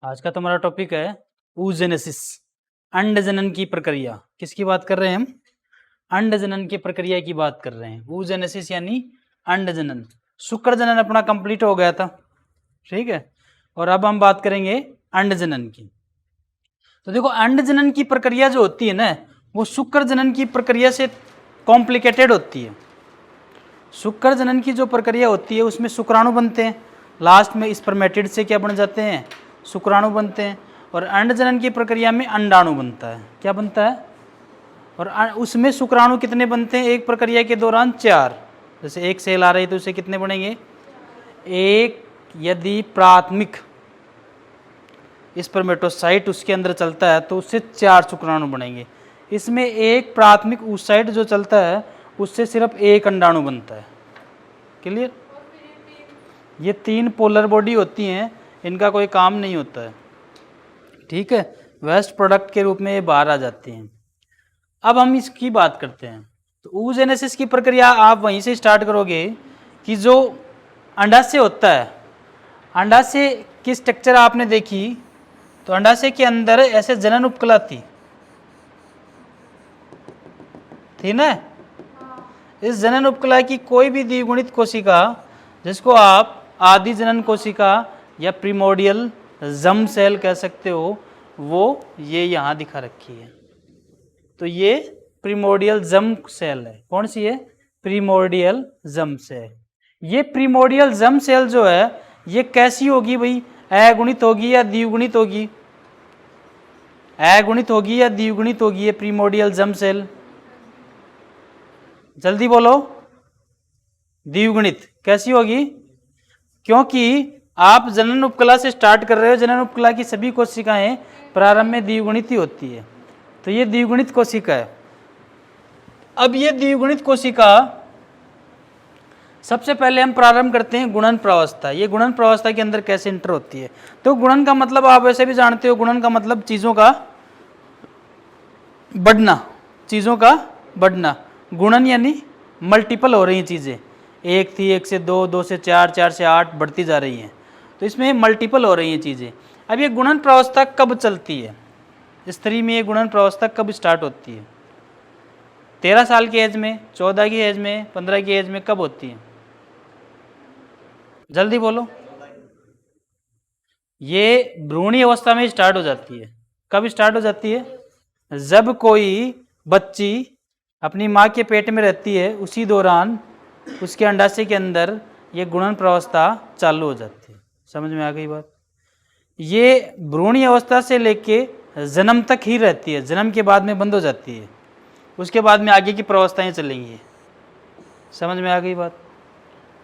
आज का तुम्हारा टॉपिक है oogenesis, अंड जनन की प्रक्रिया। किसकी बात कर रहे हैं हम? अंड जनन की प्रक्रिया की बात कर रहे हैं। oogenesis यानी अंड जनन। शुक्र जनन अपना कंप्लीट हो गया था, ठीक है, और अब हम बात करेंगे अंड जनन की। तो देखो, अंड जनन की प्रक्रिया जो होती है ना, वो शुक्र जनन की प्रक्रिया से कॉम्प्लिकेटेड होती है। शुक्र जनन की जो प्रक्रिया होती है उसमें शुक्राणु बनते हैं, लास्ट में स्पर्मेटिड से क्या बन जाते हैं? शुक्राणु बनते हैं। और अंड जनन की प्रक्रिया में अंडाणु बनता है। क्या बनता है? और उसमें शुक्राणु कितने बनते हैं एक प्रक्रिया के दौरान? 4। जैसे एक सेल आ रही है तो उसे कितने बनेंगे? एक। यदि प्राथमिक स्पर्मेटोसाइट उसके अंदर चलता है तो उससे 4 शुक्राणु बनेंगे। इसमें एक प्राथमिक oocyte जो चलता है उससे सिर्फ एक अंडाणु बनता है। क्लियर? ये 3 पोलर बॉडी होती हैं, इनका कोई काम नहीं होता है, ठीक है, वेस्ट प्रोडक्ट के रूप में ये बाहर आ जाती हैं। अब हम इसकी बात करते हैं। तो oogenesis की प्रक्रिया आप वहीं से स्टार्ट करोगे कि जो अंडाशय होता है, अंडाशय की स्ट्रक्चर आपने देखी तो अंडाशय के अंदर ऐसे जनन उपकला थी ना। इस जनन उपकला की कोई भी द्विगुणित कोशिका, जिसको आप आदि जनन कोशिका या प्रीमोडियल जम सेल कह सकते हो, वो ये यहाँ दिखा रखी है। तो ये प्रीमोडियल जम सेल है। कौन सी है? Primordial germ cell. ये प्रीमोडियल जम सेल जो है ये कैसी होगी भाई? अगुणित होगी या द्विगुणित होगी? अगुणित होगी या द्विगुणित होगी ये प्रीमोडियल जम सेल? जल्दी बोलो। द्विगुणित। कैसी होगी? क्योंकि आप जनन उपकला से स्टार्ट कर रहे हो, जनन उपकला की सभी कोशिकाएं प्रारंभ में द्विगुणित ही होती है, तो ये द्विगुणित कोशिका है। अब ये द्विगुणित कोशिका सबसे पहले हम प्रारंभ करते हैं गुणन प्रावस्था। ये गुणन प्रावस्था के अंदर कैसे इंटर होती है? तो गुणन का मतलब आप वैसे भी जानते हो, गुणन का मतलब चीजों का बढ़ना, चीजों का बढ़ना। गुणन यानी मल्टीपल हो रही चीजें, 1 थी 1 से 2, 2 से 4, 4 से 8 बढ़ती जा रही हैं, तो इसमें मल्टीपल हो रही हैं चीजें। अब ये गुणन प्रावस्था कब चलती है? स्त्री में ये गुणन प्रावस्था कब स्टार्ट होती है? 13 साल की एज में, 14 की एज में, 15 की एज में, कब होती है? जल्दी बोलो। ये भ्रूणी अवस्था में स्टार्ट हो जाती है। कब स्टार्ट हो जाती है? जब कोई बच्ची अपनी माँ के पेट में रहती है, उसी दौरान उसके अंडाशय के अंदर ये गुणन प्रावस्था चालू हो जाती है। समझ में आ गई बात? ये भ्रूणी अवस्था से लेके जन्म तक ही रहती है, जन्म के बाद में बंद हो जाती है, उसके बाद में आगे की प्रावस्थाएं चलेंगी। समझ में आ गई बात?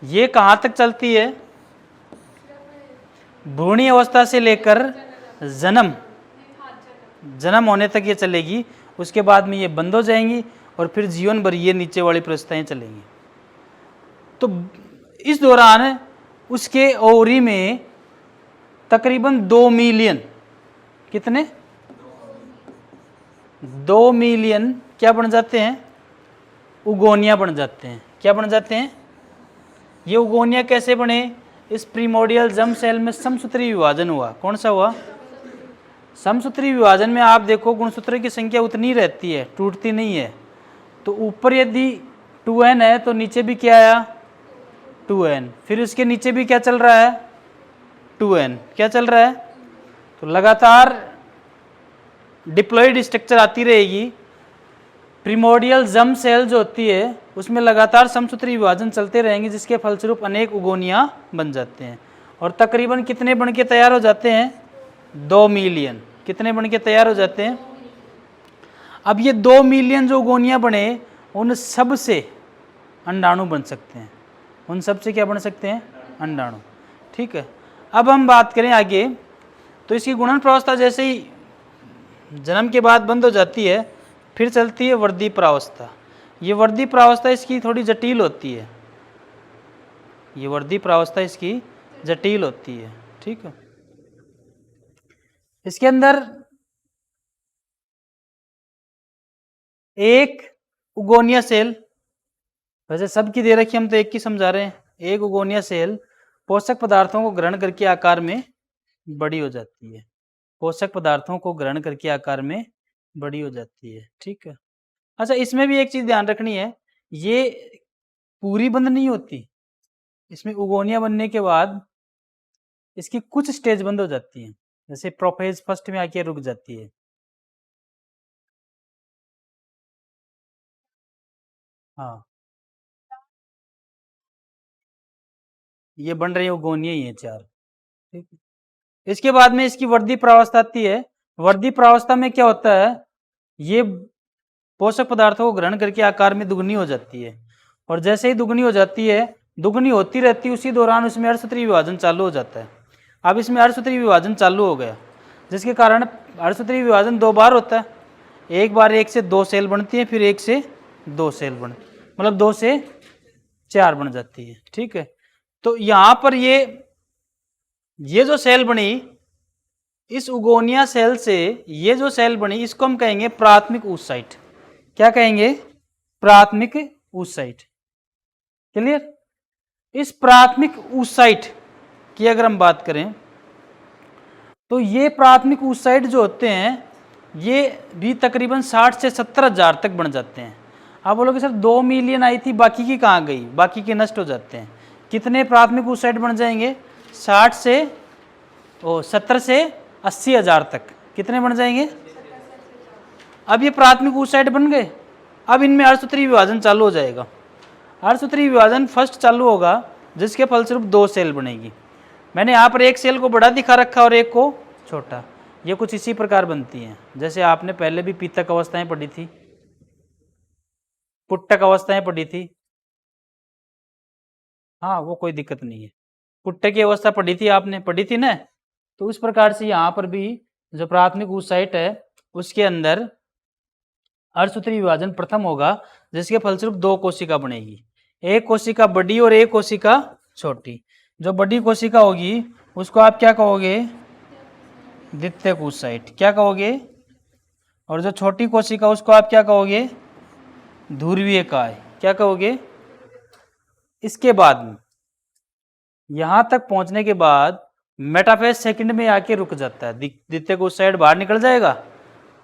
ये कहाँ तक चलती है? भ्रूणी अवस्था से लेकर जन्म होने तक ये चलेगी, उसके बाद में ये बंद हो जाएंगी और फिर जीवन भर ये नीचे वाली प्रावस्थाएं चलेंगी। तो इस दौरान उसके ओवरी में तकरीबन 2 मिलियन, कितने? 2 मिलियन क्या बन जाते हैं? उगोनिया बन जाते हैं। क्या बन जाते हैं? ये उगोनिया कैसे बने? इस प्रीमोडियल जम सेल में समसूत्री विभाजन हुआ। कौन सा हुआ? समसूत्री विभाजन में आप देखो गुणसूत्र की संख्या उतनी रहती है, टूटती नहीं है। तो ऊपर यदि 2n है तो नीचे भी क्या आया? 2n। फिर उसके नीचे भी क्या चल रहा है? 2n। क्या चल रहा है? तो लगातार डिप्लॉइड स्ट्रक्चर आती रहेगी। प्रीमोडियल जम सेल जो होती है उसमें लगातार समसूत्री विभाजन चलते रहेंगे, जिसके फलस्वरूप अनेक उगोनिया बन जाते हैं। और तकरीबन कितने बन के तैयार हो जाते हैं? 2 मिलियन। कितने बन के तैयार हो जाते हैं? अब ये 2 मिलियन जो उगोनिया बने, उन सब से अंडाणु बन सकते हैं। उन सब से क्या बन सकते हैं? अंडाणु। ठीक है। अब हम बात करें आगे, तो इसकी गुणन प्रावस्था जैसे ही जन्म के बाद बंद हो जाती है, फिर चलती है वर्धी प्रावस्था। ये वर्धी प्रावस्था इसकी थोड़ी जटिल होती है। ये वर्धी प्रावस्था इसकी जटिल होती है। ठीक है। इसके अंदर एक उगोनिया सेल, वैसे सबकी दे रखी, हम तो एक की समझा रहे हैं। एक उगोनिया सेल पोषक पदार्थों को ग्रहण करके आकार में बड़ी हो जाती है, पोषक पदार्थों को ग्रहण करके आकार में बड़ी हो जाती है। ठीक है। अच्छा, इसमें भी एक चीज ध्यान रखनी है, ये पूरी बंद नहीं होती, इसमें उगोनिया बनने के बाद इसकी कुछ स्टेज बंद हो जाती हैं, जैसे प्रोफेज फर्स्ट में आके रुक जाती है। हाँ, ये बन रही उगोनिया ही है 4। ठीक है। इसके बाद में इसकी वर्दी प्रावस्था आती है। वर्दी प्रावस्था में क्या होता है, ये पोषक पदार्थों को ग्रहण करके आकार में दुगनी हो जाती है, और जैसे ही दुगनी हो जाती है, दुगनी होती रहती है, उसी दौरान उसमें अर्धसूत्री विभाजन चालू हो जाता है। अब इसमें अर्धसूत्री विभाजन चालू हो गया, जिसके कारण अर्धसूत्री विभाजन 2 बार होता है। एक बार 1 से 2 सेल बनती है, फिर 1 से 2 सेल बन, मतलब 2 से 4 बन जाती है। ठीक है। तो यहां पर ये जो सेल बनी, इस उगोनिया सेल से ये जो सेल बनी, इसको हम कहेंगे प्राथमिक ऊसाइट। क्या कहेंगे? प्राथमिक ऊसाइट। क्लियर? इस प्राथमिक ऊसाइट की अगर हम बात करें, तो ये प्राथमिक ऊसाइट जो होते हैं, ये भी तकरीबन 60 से 70 हजार तक बन जाते हैं। आप बोलोगे सर 2 मिलियन आई थी, बाकी की कहाँ गई? बाकी के नष्ट हो जाते हैं। कितने प्राथमिक ऊसाइट बन जाएंगे? 70 से 80 हजार तक। कितने बन जाएंगे? अब ये प्राथमिक ऊसाइट बन गए, अब इनमें अर्धसूत्री विभाजन चालू हो जाएगा। अर्धसूत्री विभाजन फर्स्ट चालू होगा, जिसके फलस्वरूप 2 सेल बनेगी। मैंने यहाँ पर एक सेल को बड़ा दिखा रखा और एक को छोटा। ये कुछ इसी प्रकार बनती हैं, जैसे आपने पहले भी पीतक अवस्थाएं पढ़ी थी, पुट्टक अवस्थाएं पढ़ी थी। हाँ, वो कोई दिक्कत नहीं है। पुट्टे की अवस्था पढ़ी थी आपने, पढ़ी थी ना। तो उस प्रकार से यहाँ पर भी जो प्राथमिक ऊसाइट है, उसके अंदर अर्धसूत्री विभाजन प्रथम होगा, जिसके फलस्वरूप 2 कोशिका बनेगी। एक कोशिका बड़ी और एक कोशिका छोटी। जो बड़ी कोशिका होगी उसको आप क्या कहोगे? द्वितीयक ऊसाइट। क्या कहोगे? और जो छोटी कोशिका उसको आप क्या कहोगे? ध्रुवीय काय। क्या कहोगे? इसके बाद में यहां तक पहुंचने के बाद मेटाफेज सेकंड में आके रुक जाता है। द्वितीयक ऊसाइट बाहर निकल जाएगा।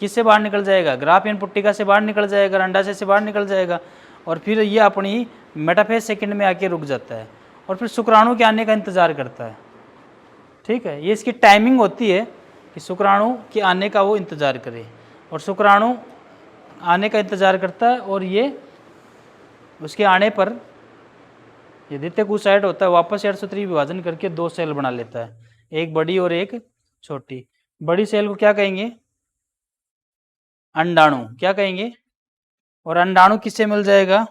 किससे बाहर निकल जाएगा? ग्राफियन पुट्टिका से बाहर निकल जाएगा, अंडाशय से बाहर निकल जाएगा, और फिर ये अपनी मेटाफेज सेकंड में आके रुक जाता है, और फिर शुक्राणु के आने का इंतजार करता है। ठीक है, ये इसकी टाइमिंग होती है कि शुक्राणु के आने का वो इंतजार करे, और शुक्राणु आने का इंतजार करता है, और ये उसके आने पर ये द्वितीयक ऊसाइट होता है, वापस अर्धसूत्री विभाजन करके 2 सेल बना लेता है, एक बड़ी और एक छोटी। बड़ी सेल को क्या कहेंगे? अंडाणु। क्या कहेंगे? और अंडाणु किससे मिल जाएगा?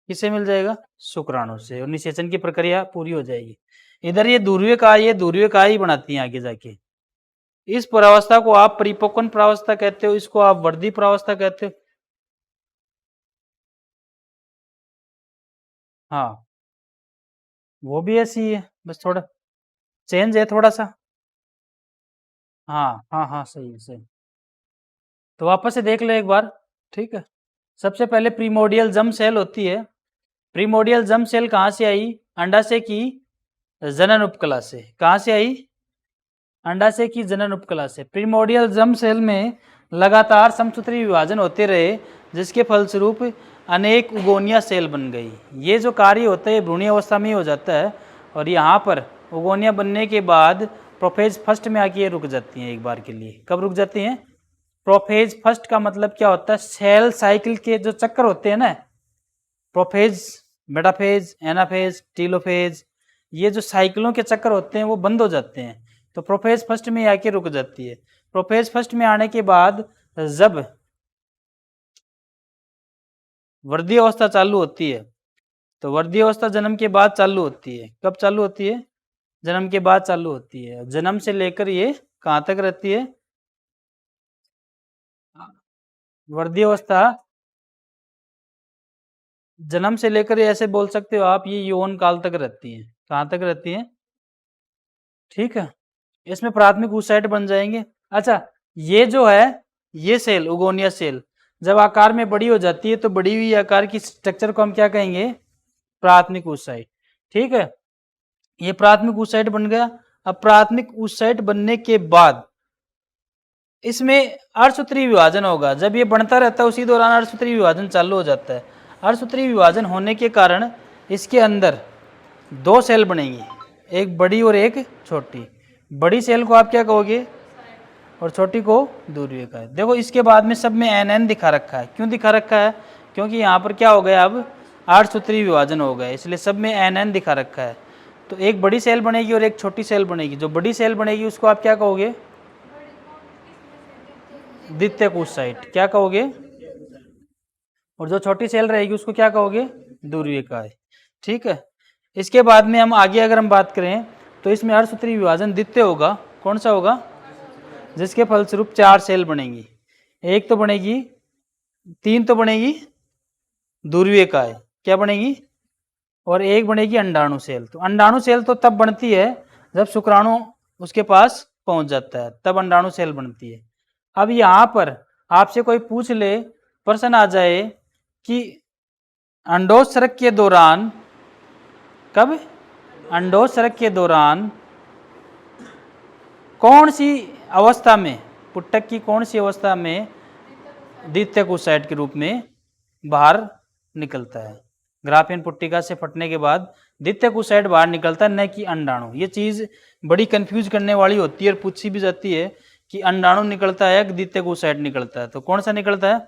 किससे मिल जाएगा? शुक्राणु से, और निषेचन की प्रक्रिया पूरी हो जाएगी। इधर ये ध्रुवीय काय ही बनाती हैं आगे जाके। इस प्रावस्था को आप परिपक्वन प्रावस्था कहते हो, इसको आप वर्दी प्रावस्था कहते हो। हाँ, वो भी ऐसी ही है, बस थोड़ा चेंज है थोड़ा सा। हाँ हाँ हाँ, सही है, सही। तो वापस से देख लो एक बार। ठीक है। सबसे पहले प्रीमोडियल जम सेल होती है। प्रीमोडियल जम सेल कहाँ से आई? अंडाशय की जनन उपकला से। कहाँ से आई? अंडाशय की जनन उपकला से। प्रीमोडियल जम सेल में लगातार समसूत्री विभाजन होते रहे, जिसके फलस्वरूप अनेक उगोनिया सेल बन गई। ये जो कार्य होता है भ्रूणीय अवस्था में ही हो जाता है, और यहाँ पर उगोनिया बनने के बाद प्रोफेज फर्स्ट में आके ये रुक जाती हैं एक बार के लिए। कब रुक जाती हैं? प्रोफेज फर्स्ट का मतलब क्या होता है? सेल साइकिल के जो चक्कर होते हैं ना, प्रोफेज, मेटाफेज, एनाफेज, टीलोफेज, ये जो साइकिलों के चक्कर होते हैं वो बंद हो जाते हैं, तो प्रोफेज फर्स्ट में आके रुक जाती है। प्रोफेज फर्स्ट में आने के बाद जब वर्दी अवस्था चालू होती है, तो वर्दी अवस्था जन्म के बाद चालू होती है। कब चालू होती है? जन्म के बाद चालू होती है। जन्म से लेकर ये कहाँ तक रहती है? वर्दी अवस्था जन्म से लेकर ऐसे बोल सकते हो आप, ये यौन काल तक रहती है। कहाँ तक रहती है? ठीक है। इसमें प्राथमिक ऊसाइट बन जाएंगे। अच्छा, ये जो है, ये सेल उगोनिया सेल जब आकार में बड़ी हो जाती है, तो बड़ी हुई आकार की स्ट्रक्चर को हम क्या कहेंगे? प्राथमिक ऊसाइट। ठीक है। ये प्राथमिक oocyte बन गया। अब प्राथमिक oocyte बनने के बाद इसमें अर्धसूत्री विभाजन होगा। जब ये बनता रहता है उसी दौरान अर्धसूत्री विभाजन चालू हो जाता है। अर्धसूत्री विभाजन होने के कारण इसके अंदर दो सेल बनेंगी, एक बड़ी और एक छोटी। बड़ी सेल को आप क्या कहोगे और छोटी को दूरवीयकाय। देखो इसके बाद में सब में NN दिखा रखा है। क्यों दिखा रखा है? क्योंकि यहाँ पर क्या हो गया, अब अर्धसूत्री विभाजन हो गया, इसलिए सब में NN दिखा रखा है। तो एक बड़ी सेल बनेगी और एक छोटी सेल बनेगी। जो बड़ी सेल बनेगी उसको आप क्या कहोगे? द्वितीयक oocyte। क्या कहोगे? और जो छोटी सेल रहेगी उसको क्या कहोगे? दूरवीयकाय। ठीक है। इसके बाद में हम आगे अगर हम बात करें तो इसमें अर्धसूत्री विभाजन द्वितीय होगा। कौन सा होगा? जिसके फलस्वरूप 4 सेल बनेंगी। एक तो बनेगी, 3 तो बनेगी दूरवीयकाय। क्या बनेगी? और एक बनेगी अंडाणु सेल। तो अंडाणु सेल तो तब बनती है जब शुक्राणु उसके पास पहुंच जाता है, तब अंडाणु सेल बनती है। अब यहाँ पर आपसे कोई पूछ ले, प्रश्न आ जाए कि अंडोत्सर्ग के दौरान, कब? अंडोत्सर्ग के दौरान कौन सी अवस्था में, पुटक की कौन सी अवस्था में द्वितीयक oocyte के रूप में बाहर निकलता है? ग्राफियन पुट्टिका से फटने के बाद द्वितीयक oocyte बाहर निकलता है, न कि अंडाणु। ये चीज बड़ी कंफ्यूज करने वाली होती है और पूछी भी जाती है कि अंडाणु निकलता है कि द्वितीयक oocyte निकलता है। तो कौन सा निकलता है?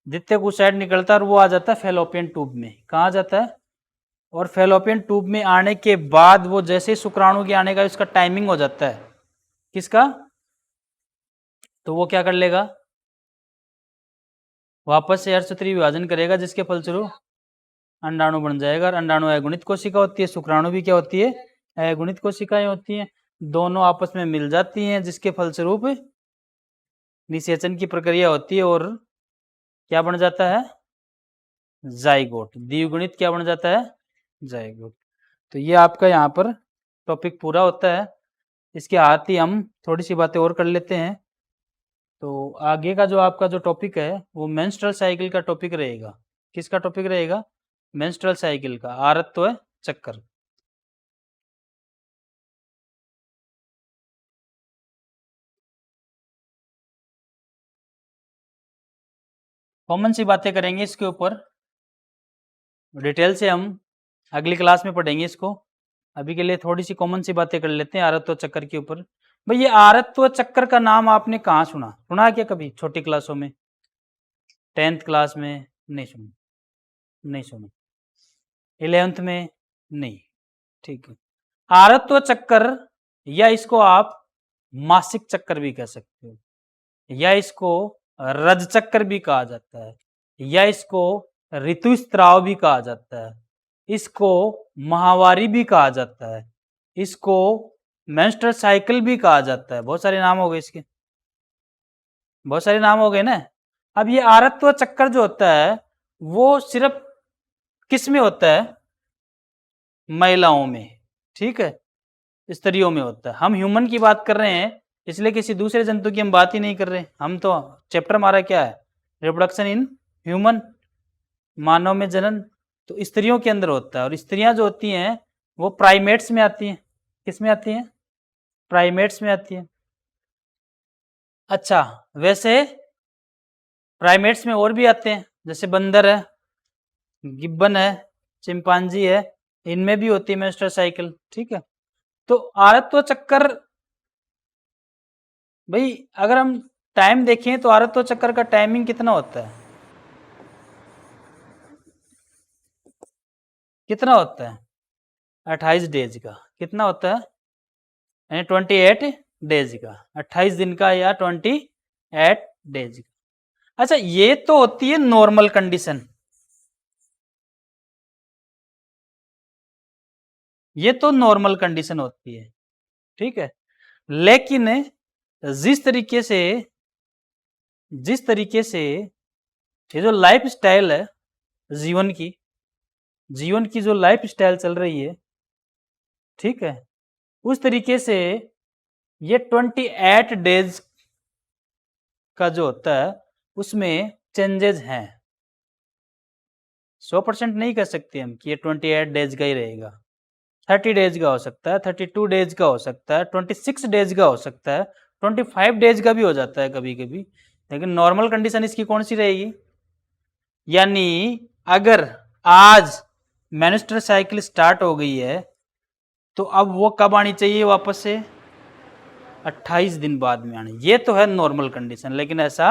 द्वितीयक oocyte निकलता है और वो आ जाता है फैलोपियन ट्यूब में। कहाँ जाता है? और फैलोपियन ट्यूब में आने के बाद वो जैसे शुक्राणु के आने का उसका टाइमिंग हो जाता है, किसका? तो वो क्या कर लेगा? वापस से अर्धसूत्री विभाजन करेगा, जिसके फलस्वरूप अंडाणु बन जाएगा। और अंडाणु अगुणित कोशिका होती है, शुक्राणु भी क्या होती है? अगुणित कोशिकाएं होती हैं। दोनों आपस में मिल जाती हैं, जिसके फलस्वरूप निषेचन की प्रक्रिया होती है और क्या बन जाता है? जाइगोट। द्विगुणित क्या बन जाता है? जाइगोट। तो ये आपका यहाँ पर टॉपिक पूरा होता है। इसके साथ ही हम थोड़ी सी बातें और कर लेते हैं। तो आगे का जो आपका जो टॉपिक है वो मेंस्ट्रुअल साइकिल का टॉपिक रहेगा। किसका टॉपिक रहेगा? मेंस्ट्रुअल साइकिल का, आरत्व चक्कर। कॉमन सी बातें करेंगे इसके ऊपर, डिटेल से हम अगली क्लास में पढ़ेंगे इसको। अभी के लिए थोड़ी सी कॉमन सी बातें कर लेते हैं आरत्व चक्कर के ऊपर। भाई ये आरत्व चक्कर का नाम आपने कहाँ सुना? सुना क्या कभी छोटी क्लासों में, 10th क्लास में? नहीं सुना, नहीं सुना। 11th में? नहीं। ठीक है। आरत्व चक्कर, या इसको आप मासिक चक्कर भी कह सकते हो, या इसको रज चक्कर भी कहा जाता है, या इसको ऋतुस्राव भी कहा जाता है, इसको माहवारी भी कहा जाता है, इसको मेंस्ट्रुअल साइकिल भी कहा जाता है। बहुत सारे नाम हो गए इसके, बहुत सारे नाम हो गए ना। अब ये आरत्व चक्कर जो होता है वो सिर्फ किस में होता है? महिलाओं में। ठीक है, स्त्रियों में होता है। हम ह्यूमन की बात कर रहे हैं, इसलिए किसी दूसरे जंतु की हम बात ही नहीं कर रहे। हम तो चैप्टर हमारा क्या है? रिप्रोडक्शन इन ह्यूमन, मानव में जनन। तो स्त्रियों के अंदर होता है, और स्त्रियां जो होती हैं वो प्राइमेट्स में आती हैं। किस में आती हैं? प्राइमेट्स में आती हैं। अच्छा, वैसे प्राइमेट्स में और भी आते हैं, जैसे बंदर है, गिब्बन है, चिंपांजी है, इनमें भी होती है मेंस्ट्रुअल साइकिल। ठीक है। तो आरत्व चक्कर, भाई अगर हम टाइम देखें तो आरत्व चक्कर का टाइमिंग कितना होता है? कितना होता है? 28 डेज का। कितना होता है? यानी 28 डेज का, 28 दिन का या 28 डेज का। अच्छा, ये तो होती है नॉर्मल कंडीशन, ये तो नॉर्मल कंडीशन होती है। ठीक है। लेकिन जिस तरीके से ये जो लाइफ स्टाइल है जीवन की जो लाइफ स्टाइल चल रही है, ठीक है, उस तरीके से ये 28 डेज का जो होता है उसमें चेंजेस हैं। 100% नहीं कह सकते हम कि ये 28 डेज का ही रहेगा। 30 डेज का हो सकता है, 32 डेज का हो सकता है, 26 डेज का हो सकता है, 25 डेज का भी हो जाता है कभी कभी, लेकिन नॉर्मल कंडीशन इसकी कौन सी रहेगी? यानी अगर आज मेंस्ट्रुअल साइकिल स्टार्ट हो गई है तो अब वो कब आनी चाहिए वापस से? 28 दिन बाद में आनी। ये तो है नॉर्मल कंडीशन, लेकिन ऐसा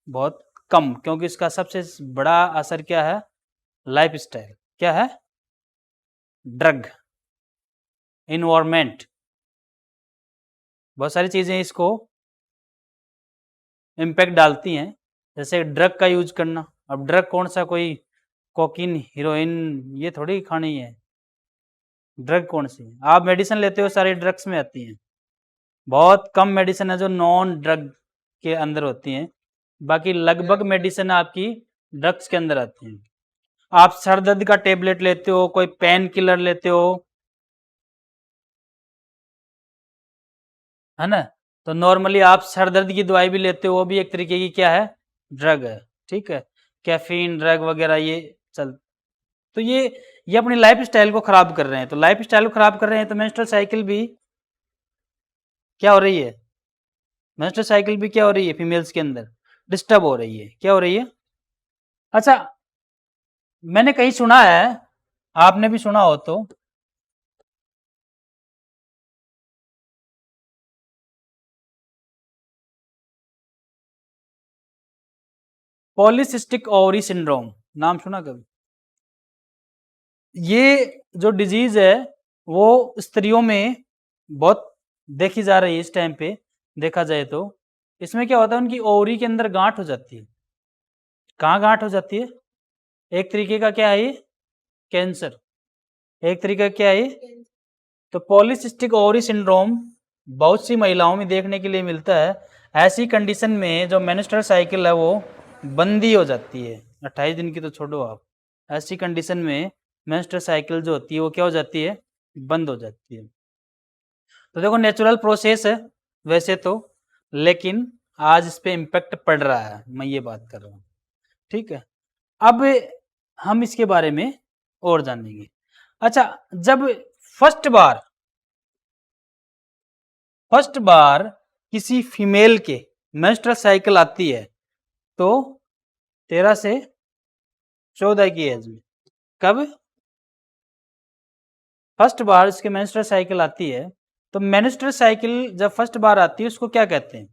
बहुत कम, क्योंकि इसका सबसे बड़ा असर क्या है? Life style. क्या है? ड्रग, इन्वायरमेंट, बहुत सारी चीजें इसको इम्पैक्ट डालती हैं, जैसे ड्रग का यूज करना। अब ड्रग कौन सा, कोई कोकीन, हीरोइन, ये थोड़ी खानी है। ड्रग कौन सी? आप मेडिसिन लेते हो सारी ड्रग्स में आती हैं, बहुत कम मेडिसिन है जो नॉन ड्रग के अंदर होती हैं, बाकी लगभग मेडिसिन आपकी ड्रग्स के अंदर आती हैं। आप सर दर्द का टेबलेट लेते हो, कोई पेन किलर लेते हो, है ना, तो नॉर्मली आप सर दर्द की दवाई भी लेते हो, वो भी एक तरीके की क्या है? ड्रग है। ठीक है, कैफीन ड्रग वगैरह ये चल, तो ये अपनी लाइफ स्टाइल को खराब कर रहे हैं। तो लाइफ स्टाइल को खराब कर रहे हैं तो मेंस्ट्रुअल साइकिल भी क्या हो रही है? मेंस्ट्रुअल साइकिल भी क्या हो रही है? फीमेल्स के अंदर डिस्टर्ब हो रही है। क्या हो रही है? अच्छा, मैंने कहीं सुना है, आपने भी सुना हो तो, पॉलीसिस्टिक ओवरी सिंड्रोम, नाम सुना कभी? ये जो डिजीज है वो स्त्रियों में बहुत देखी जा रही है इस टाइम पे, देखा जाए तो। इसमें क्या होता है, उनकी ओवरी के अंदर गांठ हो जाती है। कहाँ गांठ हो जाती है? एक तरीके का क्या है ये? कैंसर। एक तरीका क्या है ये? तो पॉलीसिस्टिक ओवरी सिंड्रोम बहुत सी महिलाओं में देखने के लिए मिलता है। ऐसी कंडीशन में जो मेंस्ट्रुअल साइकिल है वो बंदी हो जाती है। 28 दिन की तो छोड़ो आप, ऐसी कंडीशन में मेंस्ट्रुअल साइकिल जो होती है वो क्या हो जाती है? बंद हो जाती है। तो देखो, नेचुरल प्रोसेस है वैसे तो, लेकिन आज इस पे इम्पैक्ट पड़ रहा है, मैं ये बात कर रहा हूँ। ठीक है, अब हम इसके बारे में और जानेंगे। अच्छा, जब फर्स्ट बार किसी फीमेल के मेंस्ट्रुअल साइकिल आती है तो 13 से 14 की एज में, कब फर्स्ट बार इसके मेंस्ट्रुअल साइकिल आती है, तो मेंस्ट्रुअल साइकिल जब फर्स्ट बार आती है उसको क्या कहते हैं?